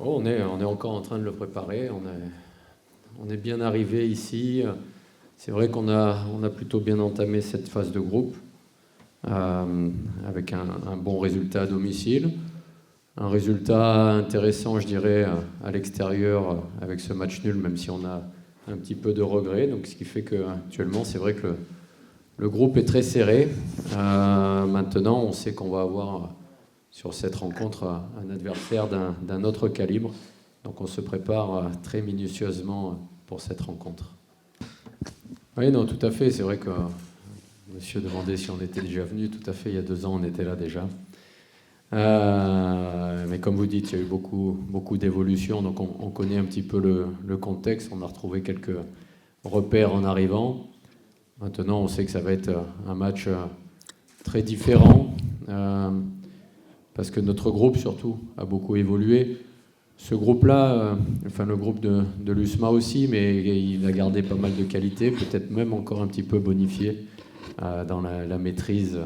Oh, on est encore en train de le préparer. On est bien arrivé ici. C'est vrai qu'on a plutôt bien entamé cette phase de groupe avec un bon résultat à domicile. Un résultat intéressant, je dirais, à l'extérieur avec ce match nul, même si on a un petit peu de regrets. Donc, ce qui fait qu'actuellement, c'est vrai que le groupe est très serré. Maintenant, on sait qu'on va avoir sur cette rencontre un adversaire d'un autre calibre. Donc on se prépare très minutieusement pour cette rencontre. Oui, non, tout à fait. C'est vrai que monsieur demandait si on était déjà venu. Tout à fait, il y a 2 ans, on était là déjà. Mais comme vous dites, il y a eu beaucoup d'évolutions. Donc on connaît un petit peu le contexte. On a retrouvé quelques repères en arrivant. Maintenant, on sait que ça va être un match très différent. Parce que notre groupe, surtout, a beaucoup évolué. Ce groupe-là, enfin le groupe de l'USMA aussi, mais il a gardé pas mal de qualités, peut-être même encore un petit peu bonifié dans la maîtrise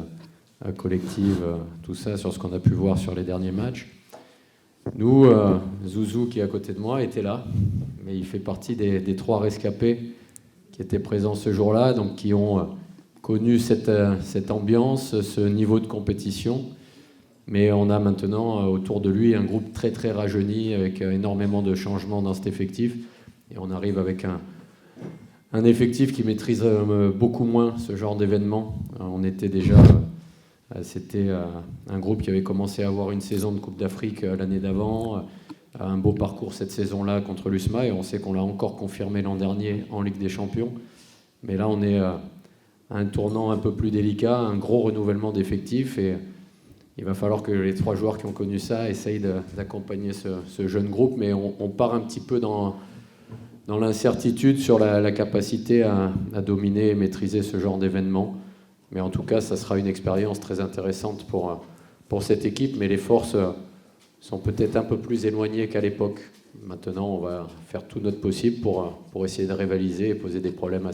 collective, tout ça, sur ce qu'on a pu voir sur les derniers matchs. Nous, Zouzou, qui est à côté de moi, était là, mais il fait partie des 3 rescapés qui étaient présents ce jour-là, donc qui ont connu cette ambiance, ce niveau de compétition. Mais on a maintenant autour de lui un groupe très très rajeuni avec énormément de changements dans cet effectif. Et on arrive avec un effectif qui maîtrise beaucoup moins ce genre d'événement. On était déjà, c'était un groupe qui avait commencé à avoir une saison de Coupe d'Afrique l'année d'avant, un beau parcours cette saison-là contre l'USMA, et on sait qu'on l'a encore confirmé l'an dernier en Ligue des Champions. Mais là on est à un tournant un peu plus délicat, un gros renouvellement d'effectifs, et il va falloir que les 3 joueurs qui ont connu ça essayent d'accompagner ce jeune groupe, mais on part un petit peu dans l'incertitude sur la capacité à dominer et maîtriser ce genre d'événement. Mais en tout cas, ça sera une expérience très intéressante pour cette équipe, mais les forces sont peut-être un peu plus éloignées qu'à l'époque. Maintenant, on va faire tout notre possible pour essayer de rivaliser et poser des problèmes à cette